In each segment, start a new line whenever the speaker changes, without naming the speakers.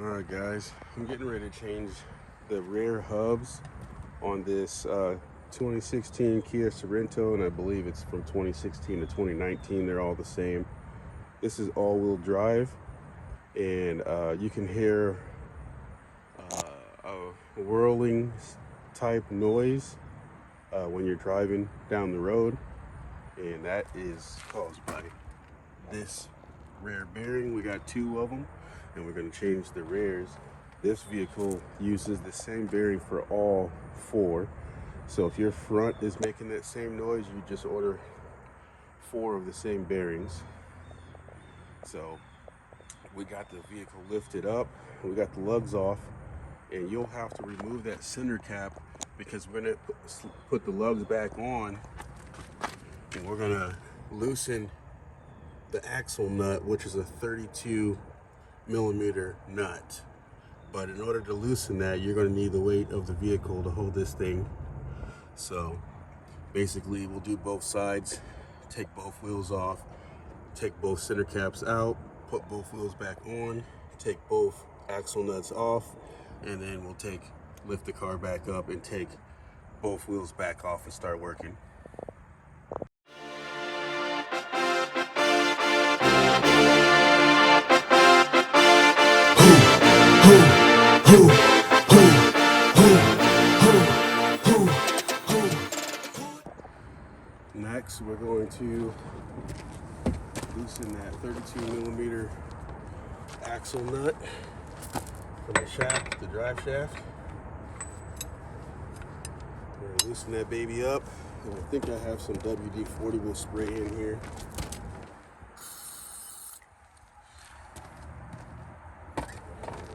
Alright guys, I'm getting ready to change the rear hubs on this 2016 Kia Sorento, and I believe it's from 2016 to 2019. They're all the same. This is all-wheel drive, and you can hear a whirling type noise when you're driving down the road, and that is caused by this rear bearing. We got two of them, and we're going to change the rears. This vehicle uses the same bearing for all four, so if your front is making that same noise, you just order four of the same bearings. So we got the vehicle lifted up, we got the lugs off, and you'll have to remove that center cap because we're going to put the lugs back on, and we're going to loosen the axle nut, which is a 32mm nut. But in order to loosen that, you're going to need the weight of the vehicle to hold this thing. So basically we'll do both sides, take both wheels off, take both center caps out, put both wheels back on, take both axle nuts off, and then we'll lift the car back up and take both wheels back off and start working. Next, we're going to loosen that 32mm axle nut from the shaft, the drive shaft. We're going to loosen that baby up, and I think I have some AWD-40 we'll spray in here.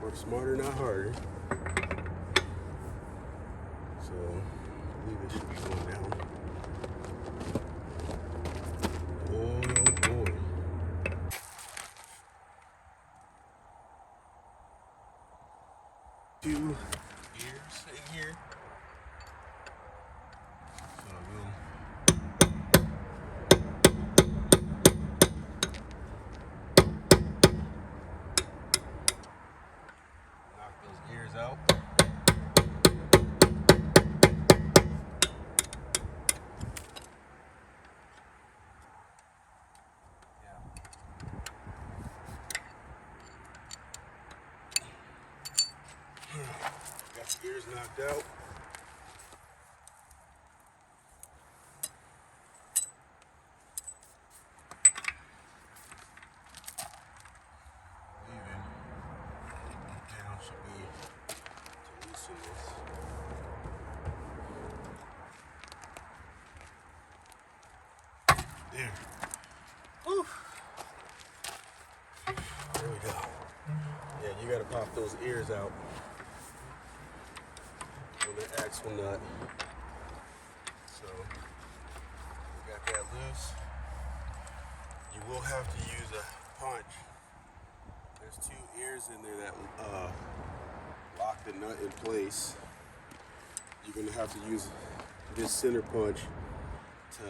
Work smarter, not harder. So I believe it should be going down. Oh boy. Two gears in here. So we'll knock those gears out. Got the gears knocked out. Leaving down should be to loosen this. There. Woo. There we go. Yeah, you gotta pop those ears out on the axle nut. So we got that loose. You will have to use a punch. There's two ears in there that lock the nut in place. You're gonna have to use this center punch to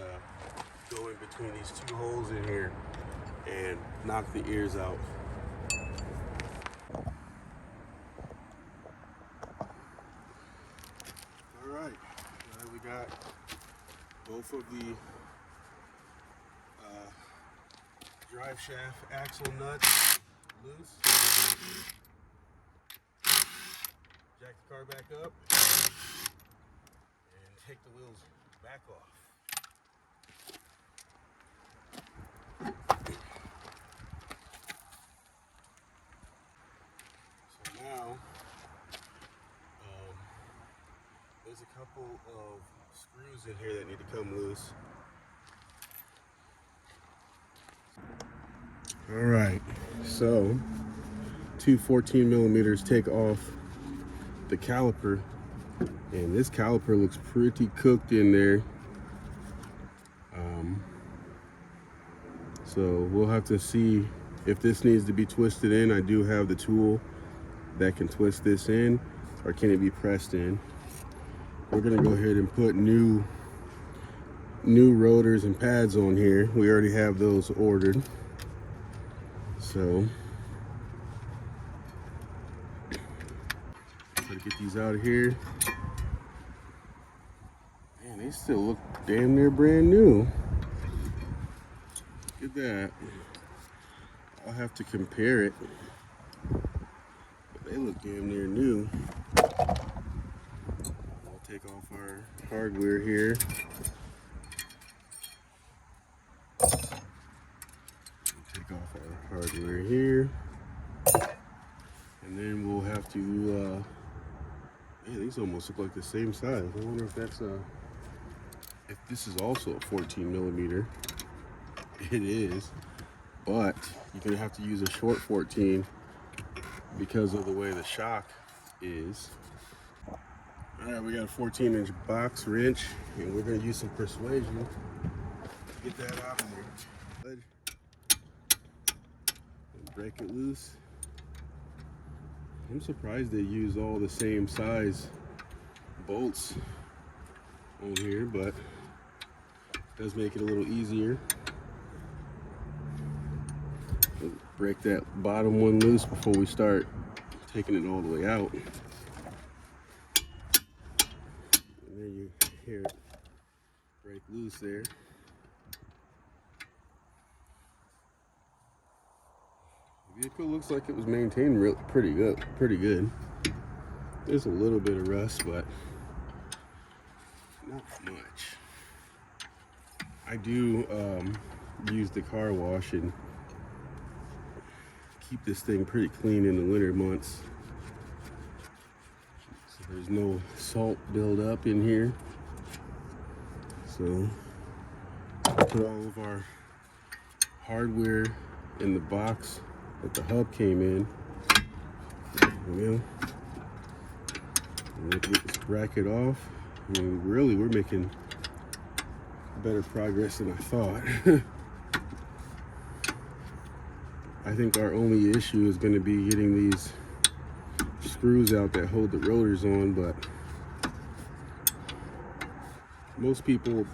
go in between these two holes in here and knock the ears out. Alright, now we got both of the drive shaft axle nuts loose. Jack the car back up and take the wheels back off. So now there's a couple of screws in here that need to come loose. Alright, so two 14mm take off the caliper, and this caliper looks pretty cooked in there. So we'll have to see if this needs to be twisted in. I do have the tool that can twist this in, or can it be pressed in. We're gonna go ahead and put new rotors and pads on here. We already have those ordered. So Gotta get these out of here. Man, they still look damn near brand new. Look at that. I'll have to compare it. But they look damn near new. We'll take off our hardware here. Take off our hardware here. And then we'll have to, man, these almost look like the same size. I wonder if that's if this is also a 14 millimeter. It is, but you're gonna have to use a short 14 because of the way the shock is. All right, we got a 14-inch box wrench, and we're gonna use some persuasion to get that out of there. And break it loose. I'm surprised they use all the same size bolts on here, but it does make it a little easier. We'll break that bottom one loose before we start taking it all the way out. And there you hear it break loose there. The vehicle looks like it was maintained pretty good. There's a little bit of rust, but not much. I do use the car wash and keep this thing pretty clean in the winter months, so there's no salt buildup in here. So put all of our hardware in the box that the hub came in. There we go. And we'll get this bracket off. I mean, really, we're making better progress than I thought. I think our only issue is going to be getting these screws out that hold the rotors on, but most people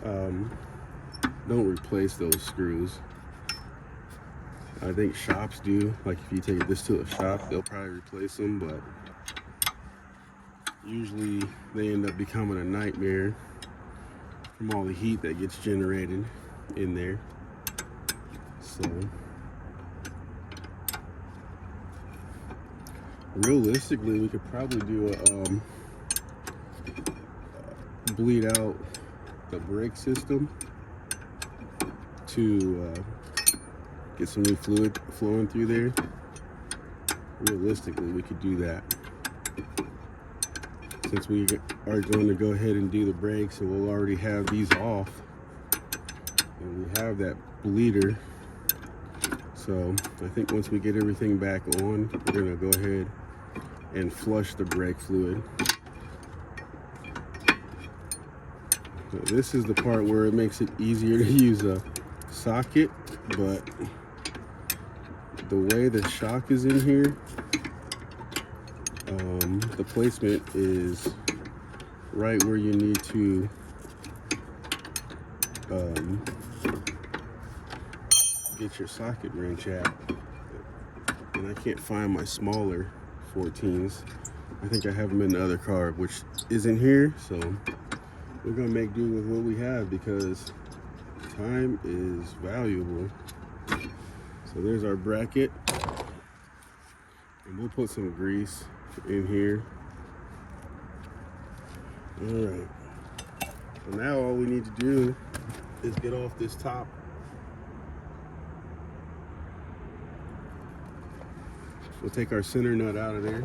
don't replace those screws. I think shops do. Like if you take this to a shop, they'll probably replace them, but usually they end up becoming a nightmare from all the heat that gets generated in there. So realistically, we could probably do a bleed out the brake system to get some new fluid flowing through there. Realistically, we could do that. Since we are going to go ahead and do the brakes, and we'll already have these off, and we have that bleeder. So I think once we get everything back on, we're going to go ahead and flush the brake fluid. So this is the part where it makes it easier to use a socket, but the way the shock is in here, the placement is right where you need to get your socket wrench at. And I can't find my smaller 14s. I think I have them in the other car, which isn't here, so we're gonna make do with what we have because time is valuable. So there's our bracket, and we'll put some grease in here. All right, so now all we need to do is get off this top. We'll take our center nut out of there,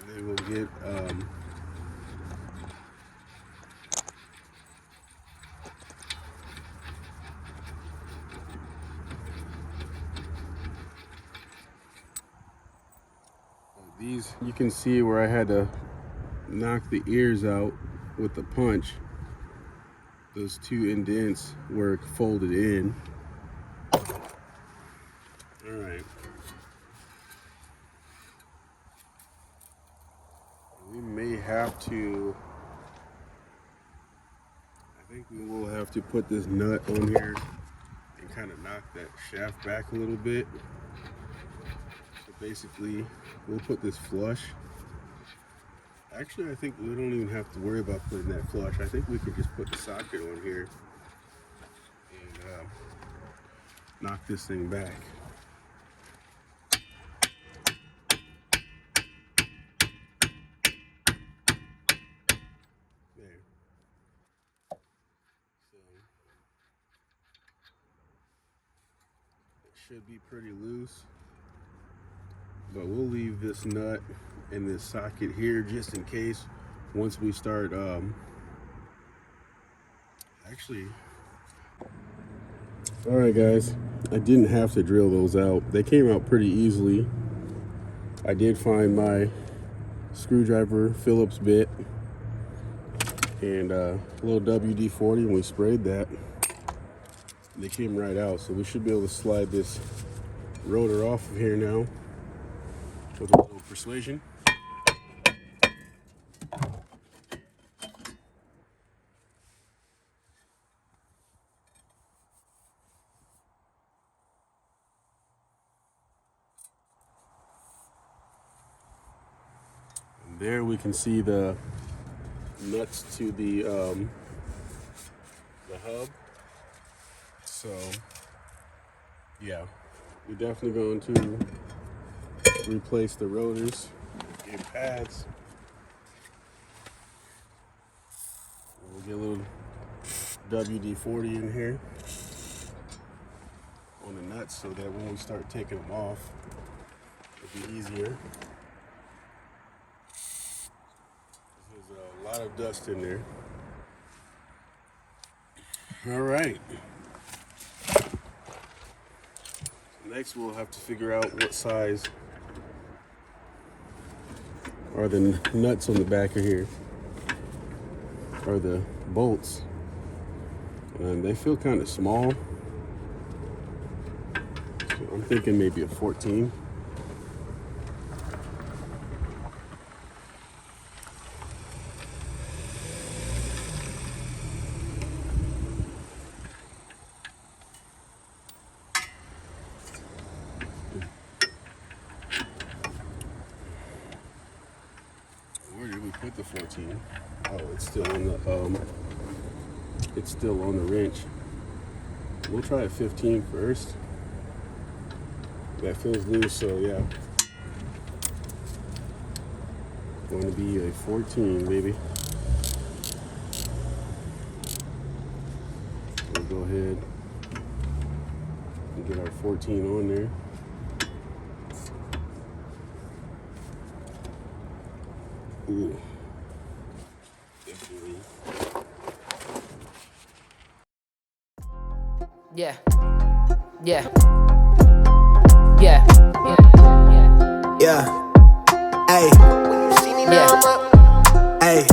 and then we'll get these. You can see where I had to knock the ears out with the punch. Those two indents were folded in. All right. We may have to, I think we will have to put this nut on here and kind of knock that shaft back a little bit to basically, we'll put this flush. Actually, I think we don't even have to worry about putting that flush. I think we could just put the socket on here and knock this thing back. There. So it should be pretty loose, but we'll leave this nut and this socket here just in case. Once we start all right guys, I didn't have to drill those out. They came out pretty easily. I did find my screwdriver Phillips bit and a little WD-40, and we sprayed that. They came right out, so we should be able to slide this rotor off of here now with a little persuasion. And there we can see the nuts to the hub. So yeah, we're definitely going to replace the rotors and pads. We'll get a little WD-40 in here on the nuts so that when we start taking them off, it'll be easier. There's a lot of dust in there. All right. Next, we'll have to figure out what size are the nuts on the back of here, or the bolts. And they feel kind of small. So I'm thinking maybe a 14. Where did we put the 14? Oh, it's still on the wrench. We'll try a 15 first. That feels loose, so yeah. Going to be a 14, maybe. We'll go ahead and get our 14 on there. Ooh. Definitely.
Yeah. Yeah. Yeah. Yeah.
Yeah. Hey.
Yeah.
Hey.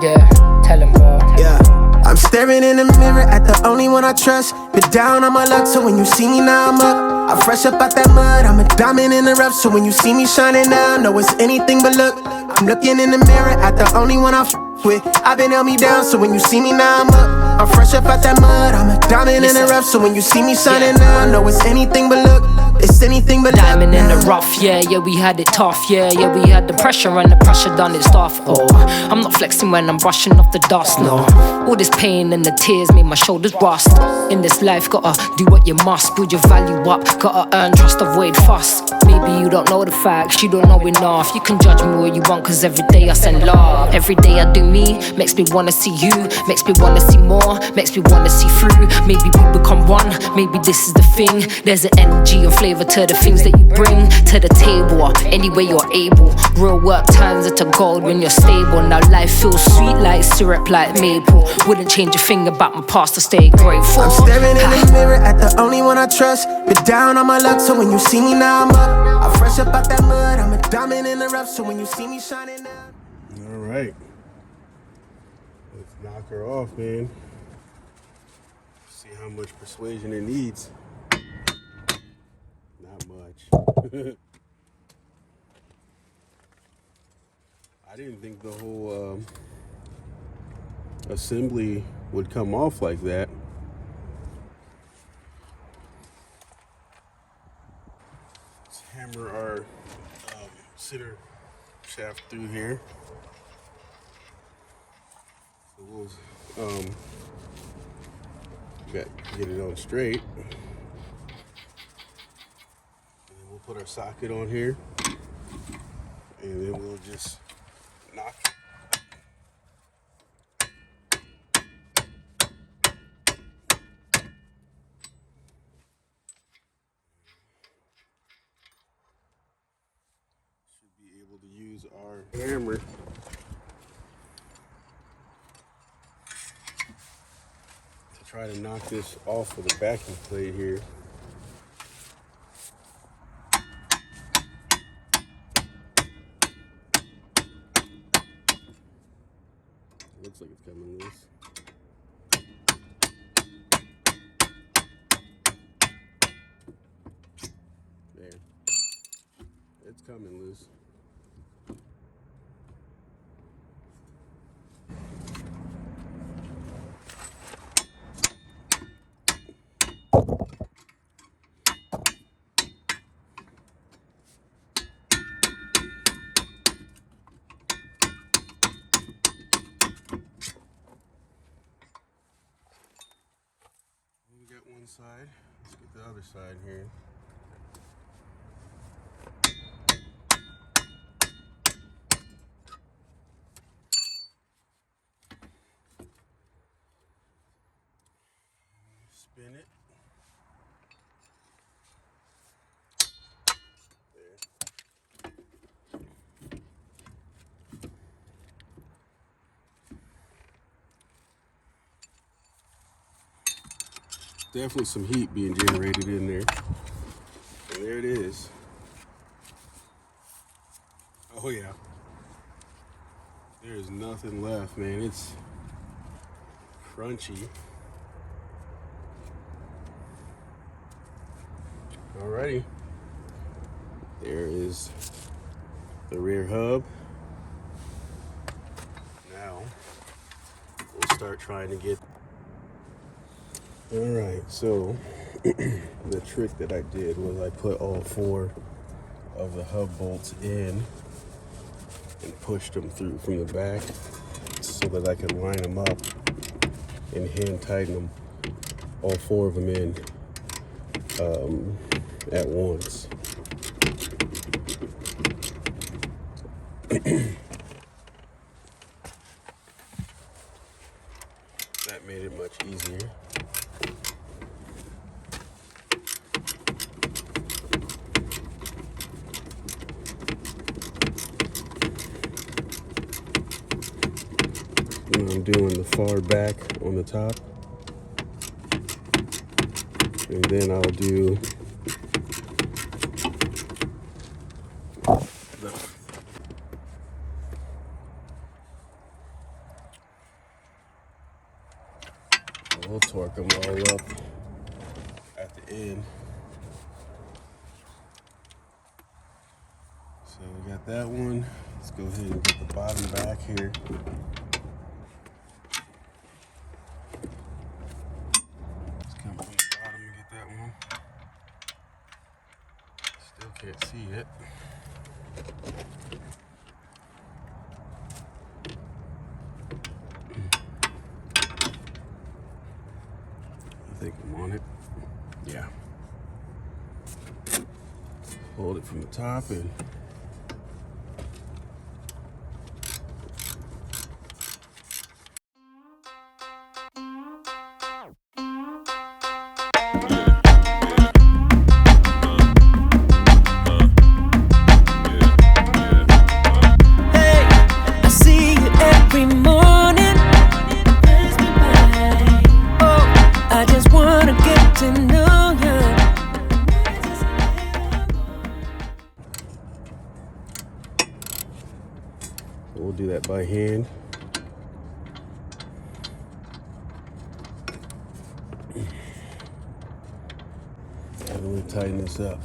Yeah. Tell him, bro.
Yeah. I'm staring in the mirror at the only one I trust. Been down on my luck, so when you see me now I'm up. I'm fresh up out that mud, I'm a diamond in the rough. So when you see me shining now, know it's anything but luck. I'm looking in the mirror at the only one I with. I've been held me down, so when you see me now I'm up. I'm fresh up out that mud, I'm a diamond in the rough. So when you see me shining now, know it's anything but luck. It's anything but
diamond in the rough, yeah, we had it tough, yeah, we had the pressure and the pressure done its stuff. Oh, I'm not flexing when I'm brushing off the dust, no. All this pain and the tears made my shoulders rust. In this life, gotta do what you must, build your value up, gotta earn trust, avoid fuss. Maybe you don't know the facts, you don't know enough. You can judge me what you want, cause every day I send love. Every day I do me, makes me wanna see you, makes me wanna see more, makes me wanna see through. Maybe we become one, maybe this is the thing. There's an energy and flavor to the things that you bring to the table, any way you're able. Real work turns into gold when you're stable. Now life feels sweet like syrup, like maple. Wouldn't change a thing about my past to stay grateful.
I'm staring in the mirror at the only one I trust. Been down on my luck, so when you see me now I'm up. I'm fresh up out that mud, I'm a diamond in the rough. So when you see me shining now.
All right, let's knock her off, man. See how much persuasion it needs. Not much. I didn't think the whole assembly would come off like that. hammer our center shaft through here. So we'll get it on straight. And then we'll put our socket on here. And then we'll just knock it. Should be able to use our hammer to try to knock this off of the backing plate here. Looks like it's coming loose. There. It's coming loose. One side, let's get the other side here. Spin it. There. Definitely some heat being generated in there. And there it is. Oh yeah. There is nothing left, man. It's crunchy. Alrighty. There is the rear hub. Now we'll start trying to get. All right, so the trick that I did was I put all 4 of the hub bolts in and pushed them through from the back so that I could line them up and hand tighten them, all 4 of them in at once. That made it much easier. I'm doing the far back on the top, and then I'll do we'll torque them all up at the end. So we got that one. Let's go ahead and get the bottom back here. Can't see it. I think I'm on it. Yeah. Hold it from the top and we'll do that by hand. And we'll tighten this up.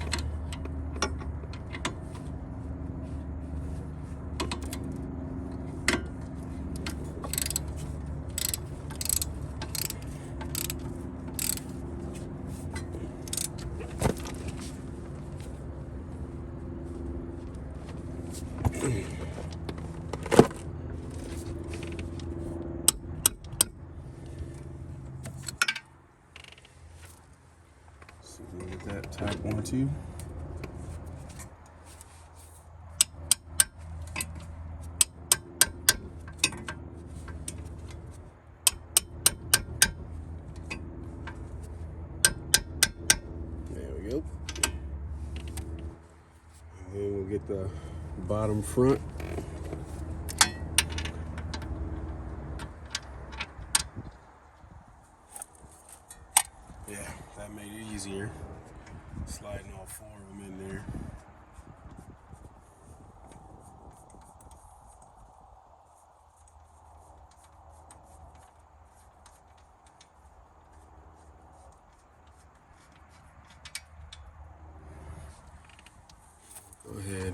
So we'll get that type 1, 2. There we go. And then we'll get the bottom front. Yeah, that made it easier. Sliding all 4 of them in there. Go ahead.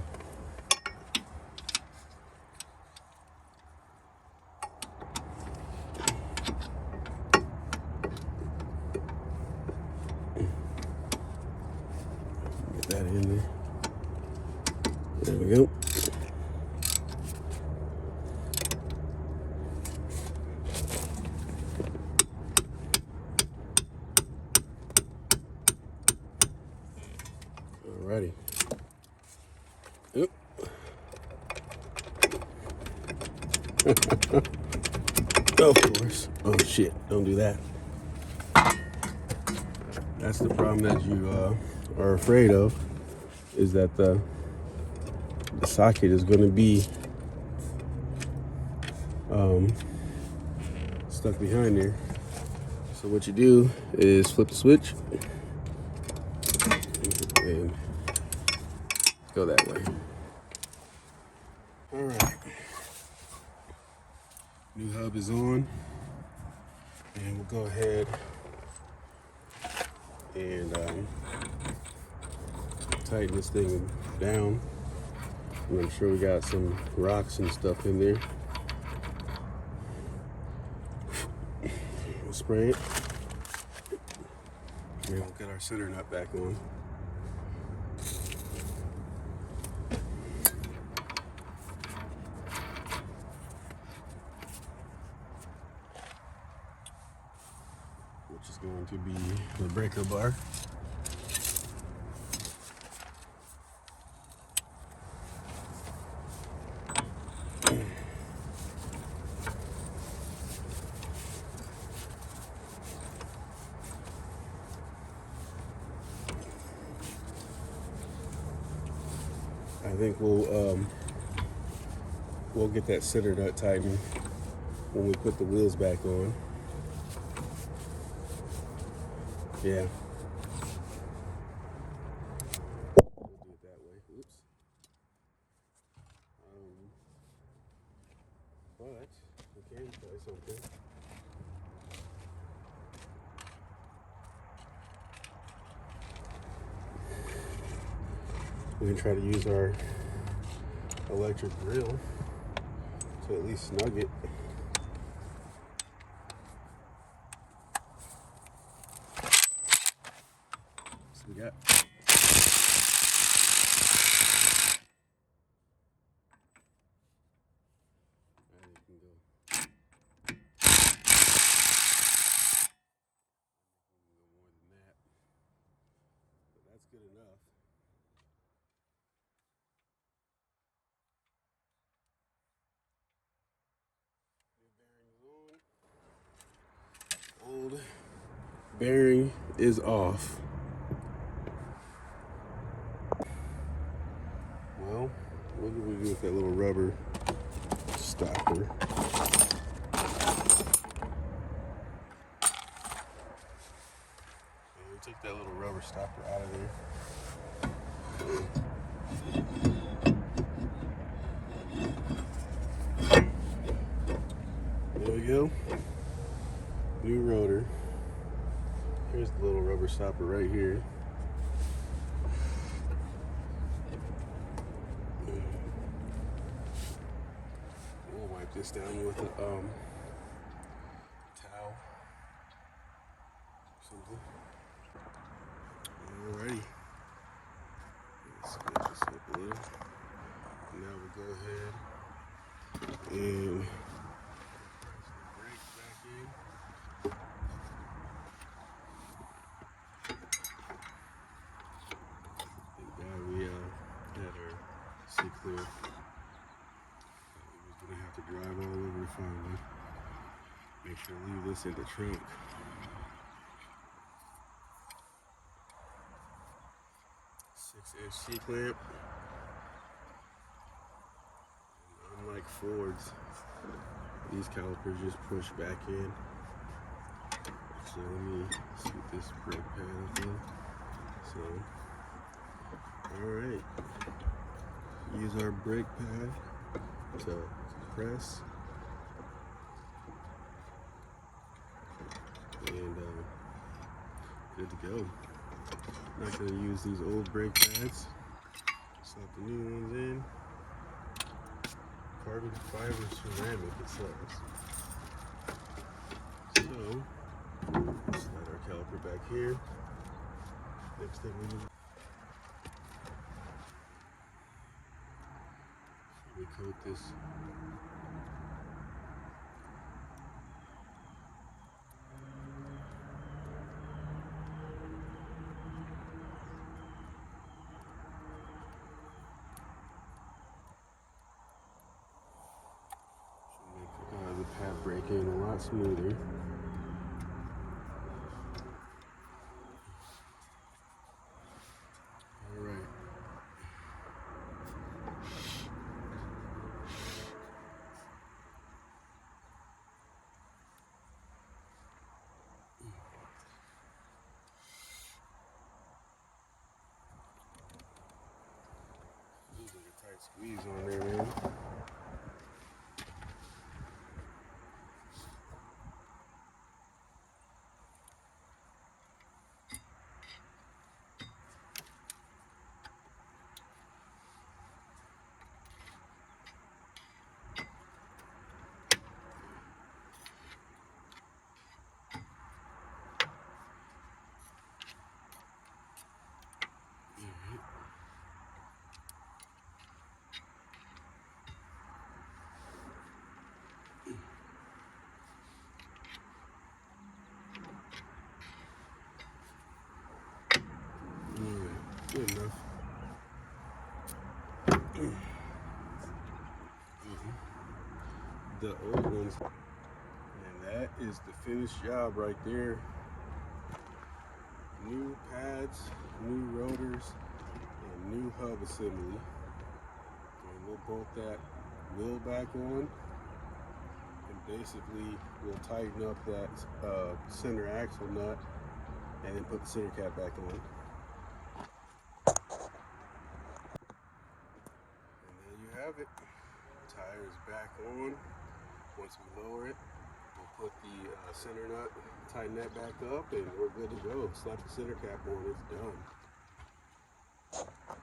Get that in there. There we go. Alrighty. Oop. Of course. Oh shit, don't do that. That's the problem that you are afraid of, is that the socket is going to be stuck behind there. So what you do is flip the switch and go that way. All right. New hub is on, and we'll go ahead and tighten this thing down. And I'm sure we got some rocks and stuff in there. We'll spray it, and we'll get our center nut back on. Which is going to be the breaker bar. I think we'll get that center nut tightened when we put the wheels back on. Yeah. We'll do it that way. Oops. But we can try something. We can try to use our electric drill to at least snug it. So we got. That's good enough. New bearings on. Old bearing is off. Well, what do we do with that little rubber stopper? We took that little rubber stopper out of there. There we go. New rotor. Here's the little rubber stopper right here. We'll wipe this down with a towel. Something. Alrighty. Let's get this up a little. Now we'll go ahead and brake back in. this in the trunk. C clamp. Unlike Ford's, these calipers just push back in. So let me see what this brake pad is. So, alright. Use our brake pad to press. And good to go. Not going to use these old brake pads. Slap the new ones in. Carbon fiber ceramic, it says. So, slide our caliper back here. Next thing we coat this. The pad braking a lot smoother. Alright. Using a tight squeeze on there, man. Good enough. The old ones, and that is the finished job right there. New pads, new rotors, and new hub assembly. And we'll bolt that wheel back on, and basically we'll tighten up that center axle nut, and then put the center cap back on. And there you have it. Tire is back on. Once we lower it, we'll put the center nut, tighten that back up, and we're good to go. Slap the center cap on, it's done.